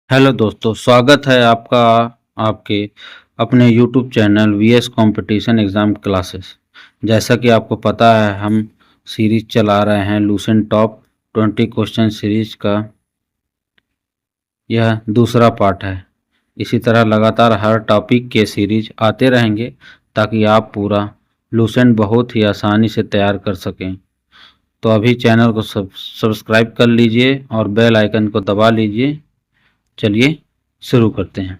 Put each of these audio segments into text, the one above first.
Hello दोस्तों, स्वागत है आपका आपके अपने YouTube channel VS competition exam classes. जैसा कि आपको पता है, हम सीरीज चला रहे हैं लूसेंट टॉप 20 क्वेश्चन सीरीज का। यह दूसरा पार्ट है। इसी तरह लगातार हर टॉपिक के सीरीज आते रहेंगे ताकि आप पूरा लूसेंट बहुत ही आसानी से तैयार कर सकें। तो अभी चैनल को सब्सक्राइब कर लीजिए और बेल आइकन को दबा लीजिए। चलिए शुरू करते हैं।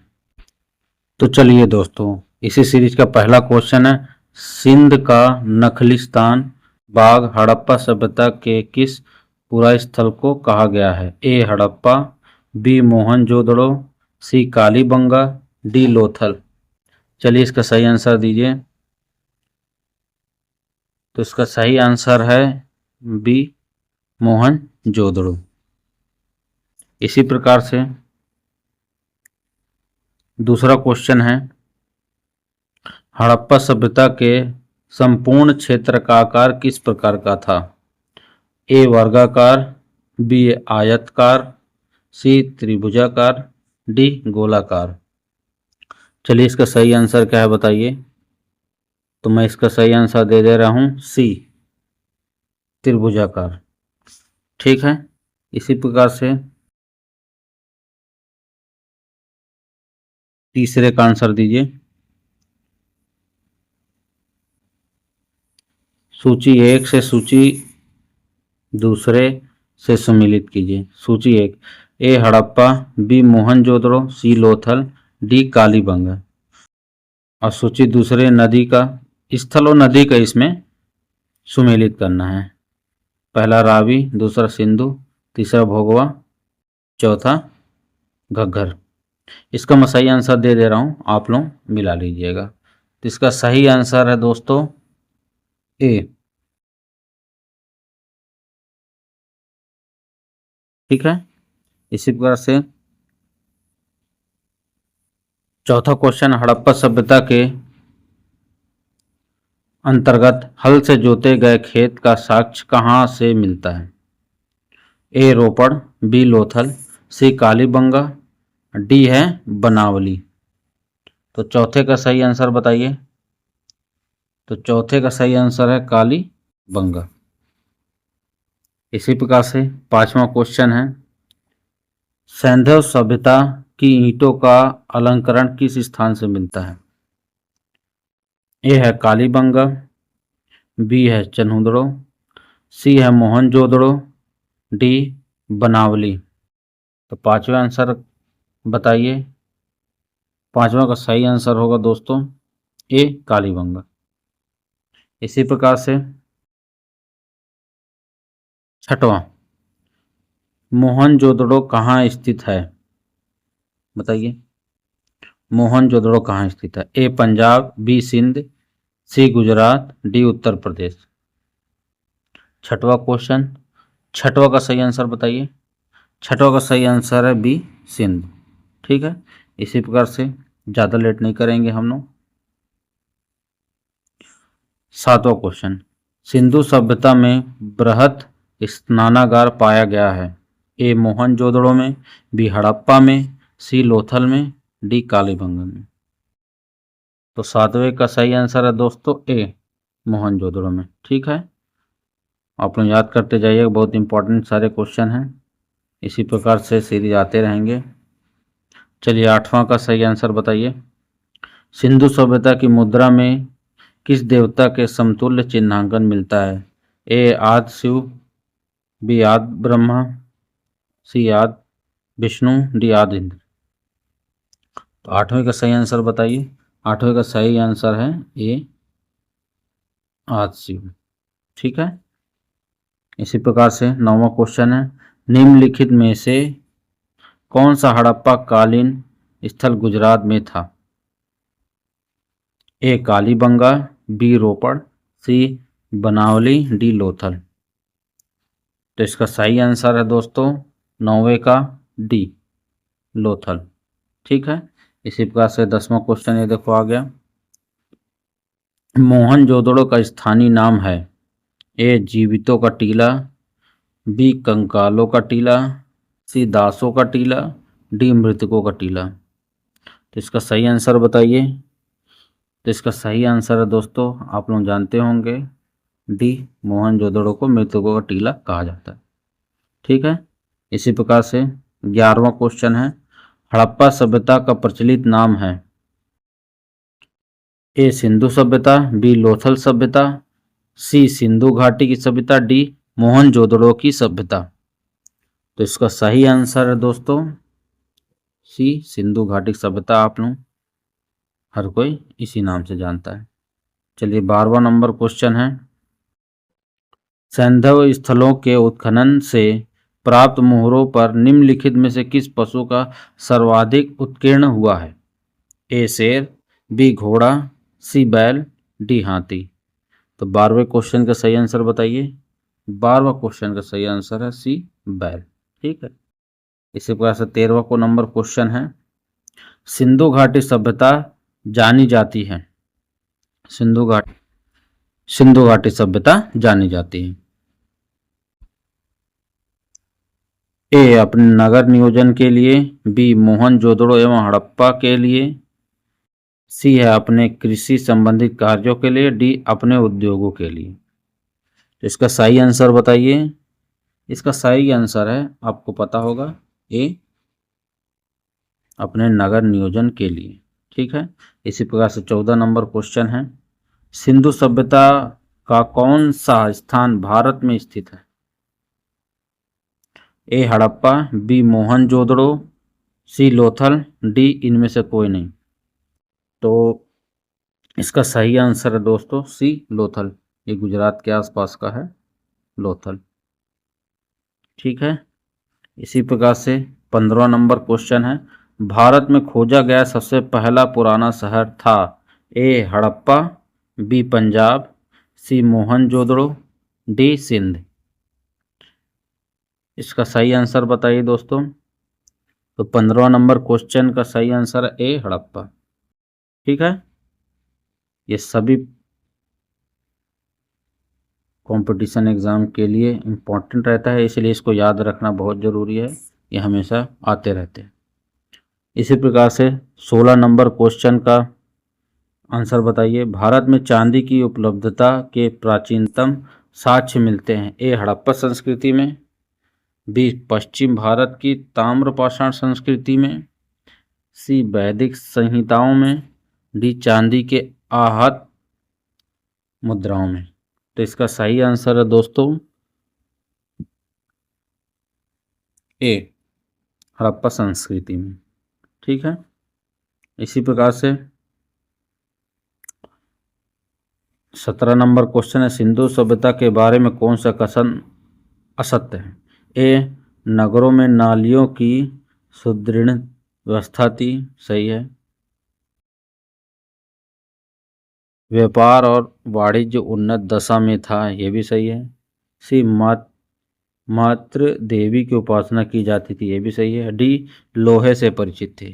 तो चलिए दोस्तों, इसी सीरीज का पहला क्वेश्चन है, सिंध का नखलिस्तान बाग हड़प्पा सभ्यता के किस पुरा स्थल को कहा गया है? ए हड़प्पा, बी मोहनजोदड़ो, सी कालीबंगा, डी लोथल। चलिए इसका सही आंसर दीजिए। तो इसका सही आंसर है बी मोहनजोदड़ो। इसी प्रकार से दूसरा क्वेश्चन है, हड़प्पा सभ्यता के संपूर्ण क्षेत्र का आकार किस प्रकार का था? ए वर्गाकार, बी आयताकार, सी त्रिभुजाकार, डी गोलाकार। चलिए इसका सही आंसर क्या है बताइए। तो मैं इसका सही आंसर दे रहा हूं सी त्रिभुजाकार। ठीक है, इसी प्रकार से तीसरे का आंसर दीजिए। सूची एक से सूची दूसरे से सम्मिलित कीजिए। सूची एक, ए हड़प्पा, बी मोहनजोदड़ो, सी लोथल, डी कालीबंगा। और सूची दूसरे नदी का स्थल और नदी का इसमें सुमेलित करना है। पहला रावी, दूसरा सिंधु, तीसरा भोगवा, चौथा घग्गर। इसका मैं सही आंसर दे रहा हूँ, आप लोग मिला लीजिएगा। तो इसका सही आंसर है दोस्तों ए। ठीक है, इसी प्रकार से चौथा क्वेश्चन, हड़प्पा सभ्यता के अंतर्गत हल से जोते गए खेत का साक्ष्य कहाँ से मिलता है? ए रोपड़, बी लोथल, सी कालीबंगा, डी है बनावली। तो चौथे का सही आंसर बताइए। तो चौथे का सही आंसर है कालीबंगा। इसी प्रकार से पांचवा क्वेश्चन है, सैंधव सभ्यता की ईंटों का अलंकरण किस स्थान से मिलता है? ए है कालीबंगा, बी है चन्हुदड़ो, सी है मोहनजोदड़ो, डी बनावली। तो पांचवा आंसर बताइए। पांचवा का सही आंसर होगा दोस्तों ए कालीबंगा। इसी प्रकार से छठवां, मोहनजोदड़ो कहाँ स्थित है? बताइए, मोहनजोदड़ो कहाँ स्थित है? ए पंजाब, बी सिंध, सी गुजरात, डी उत्तर प्रदेश। छठवां क्वेश्चन, छठवां का सही आंसर बताइए। छठवां का सही आंसर है बी सिंध। ठीक है, इसी प्रकार से ज़्यादा लेट नहीं करेंगे हम लोग। सातवां क्वेश्चन, सिंधु सभ्यता में बृहत स्नानागार पाया गया है? ए मोहनजोदड़ो में, बी हड़प्पा में, सी लोथल में, डी कालीबंगा में। तो सातवें का सही आंसर है दोस्तों ए मोहनजोदड़ो में। ठीक है, आप लोग याद करते जाइए, बहुत इंपॉर्टेंट सारे क्वेश्चन हैं। इसी प्रकार से सीरीज आते रहेंगे। चलिए आठवां का सही आंसर बताइए। सिंधु सभ्यता की मुद्रा में किस देवता के समतुल्य चिन्हांकन मिलता है? ए आदि शिव, बी आदि ब्रह्मा, सी आदि विष्णु, डी आदि इंद्र। तो आठवें का सही आंसर बताइए। आठवें का सही आंसर है ए आदि शिव। ठीक है, इसी प्रकार से नौवां क्वेश्चन है, निम्नलिखित में से कौन सा हड़प्पा कालीन स्थल गुजरात में था? ए कालीबंगा, बी रोपड़, सी बनावली, डी लोथल। तो इसका सही आंसर है दोस्तों नौवे का डी लोथल। ठीक है, इसी प्रकार से 10वां क्वेश्चन ये देखो आ गया, मोहनजोदड़ो का स्थानीय नाम है? ए जीवितों का टीला, बी कंकालों का टीला, सी दासों का टीला, डी मृतकों का टीला। तो इसका सही आंसर बताइए। तो इसका सही आंसर है दोस्तों, आप लोग जानते होंगे, डी मोहनजोदड़ो को मृतकों का टीला कहा जाता है। ठीक है। इसी प्रकार से 11वां क्वेश्चन है, हड़प्पा सभ्यता का प्रचलित नाम है। ए सिंधु सभ्यता, बी लोथल सभ्यता, सी सिंधु घाटी की सभ्यता, डी मोहनजोदड़ो की सभ्यता। तो इसका सही आंसर है दोस्तों सी सिंधु घाटी की सभ्यता। आप लोग हर कोई इसी नाम से जानता है। चलिए 12वां नंबर क्वेश्चन है, सैंधव स्थलों के उत्खनन से प्राप्त मोहरों पर निम्नलिखित में से किस पशु का सर्वाधिक उत्कीर्ण हुआ है। ए शेर, बी घोड़ा, सी बैल, डी हाथी। तो 12वें क्वेश्चन का सही आंसर बताइए। 12वां क्वेश्चन का सही आंसर है सी बैल। ठीक है। इसी प्रकार से 13वां को नंबर क्वेश्चन है, सिंधु घाटी सभ्यता जानी जाती है। सिंधु घाटी सभ्यता जानी जाती है। ए अपने नगर नियोजन के लिए, बी मोहनजोदड़ो एवं हड़प्पा के लिए, सी है अपने कृषि संबंधित कार्यों के लिए, डी अपने उद्योगों के लिए। तो इसका सही आंसर बताइए। इसका सही आंसर है, आपको पता होगा, ए अपने नगर नियोजन के लिए। ठीक है। इसी प्रकार से 14 नंबर क्वेश्चन है, सिंधु सभ्यता का कौन सा स्थान भारत में स्थित है। ए हड़प्पा, बी मोहनजोदड़ो, सी लोथल, डी इनमें से कोई नहीं। तो इसका सही आंसर है दोस्तों सी लोथल। ये गुजरात के आसपास का है लोथल। ठीक है। इसी प्रकार से 15वां नंबर क्वेश्चन है, भारत में खोजा गया सबसे पहला पुराना शहर था। ए हड़प्पा, बी पंजाब, सी मोहनजोदड़ो, डी सिंध। इसका सही आंसर बताइए दोस्तों। तो 15वां नंबर क्वेश्चन का सही आंसर है ए हड़प्पा। ठीक है। ये सभी कंपटीशन एग्ज़ाम के लिए इम्पोर्टेंट रहता है, इसलिए इसको याद रखना बहुत ज़रूरी है। ये हमेशा आते रहते हैं। इसी प्रकार से 16 नंबर क्वेश्चन का आंसर बताइए, भारत में चांदी की उपलब्धता के प्राचीनतम साक्ष्य मिलते हैं। ए हड़प्पा संस्कृति में, बी पश्चिम भारत की ताम्रपाषाण संस्कृति में, सी वैदिक संहिताओं में, डी चांदी के आहत मुद्राओं में। तो इसका सही आंसर है दोस्तों ए हड़प्पा संस्कृति में। ठीक है। इसी प्रकार से 17 नंबर क्वेश्चन है, सिंधु सभ्यता के बारे में कौन सा कथन असत्य है। ए नगरों में नालियों की सुदृढ़ व्यवस्था थी, सही है। व्यापार और वाणिज्य उन्नत दशा में था, यह भी सही है। सी मात्र देवी की उपासना की जाती थी, यह भी सही है। डी लोहे से परिचित थे।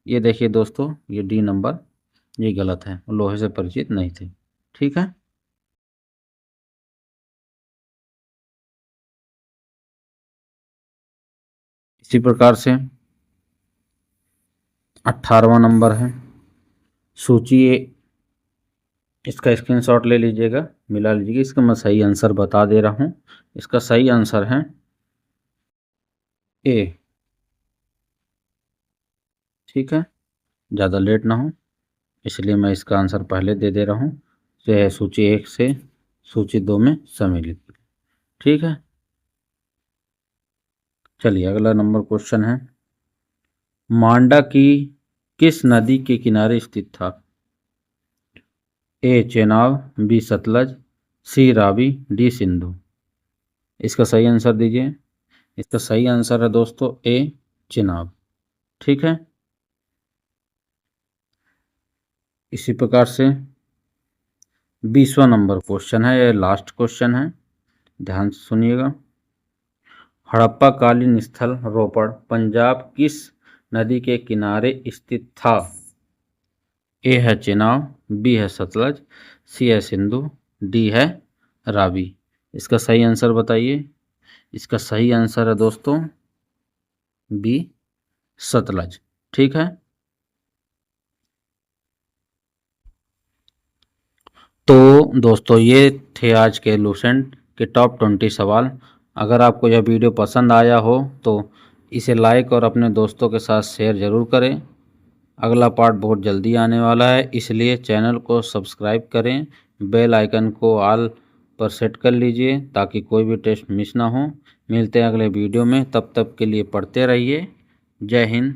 ये देखिए दोस्तों, ये डी नंबर ये गलत है, लोहे से परिचित नहीं थे। ठीक है। इसी प्रकार से 18वां नंबर है, सूची इसका स्क्रीनशॉट ले लीजिएगा, मिला लीजिएगा। इसका मैं सही आंसर बता दे रहा हूँ। इसका सही आंसर है ए। ठीक है। ज़्यादा लेट ना हो इसलिए मैं इसका आंसर पहले दे दे रहा हूँ। जो है सूची 1 से सूची 2 में सम्मिलित। ठीक है। चलिए अगला नंबर क्वेश्चन है, मांडा की किस नदी के किनारे स्थित था। ए चेनाब, बी सतलज, सी रावी, डी सिंधु। इसका सही आंसर दीजिए। इसका सही आंसर है दोस्तों ए चेनाब। ठीक है। इसी प्रकार से 20वां नंबर क्वेश्चन है, यह लास्ट क्वेश्चन है, ध्यान से सुनिएगा। हड़प्पा कालीन स्थल रोपड़ पंजाब किस नदी के किनारे स्थित था। ए है चेनाब, बी है सतलज, सी है सिंधु, डी है रावी। इसका सही आंसर बताइए। इसका सही आंसर है दोस्तों बी सतलज। ठीक है, तो दोस्तों ये थे आज के लूसेंट के टॉप 20 सवाल। अगर आपको यह वीडियो पसंद आया हो तो इसे लाइक और अपने दोस्तों के साथ शेयर ज़रूर करें। अगला पार्ट बहुत जल्दी आने वाला है, इसलिए चैनल को सब्सक्राइब करें, बेल आइकन को ऑल पर सेट कर लीजिए ताकि कोई भी टेस्ट मिस ना हो। मिलते हैं अगले वीडियो में, तब तक के लिए पढ़ते रहिए। जय हिंद,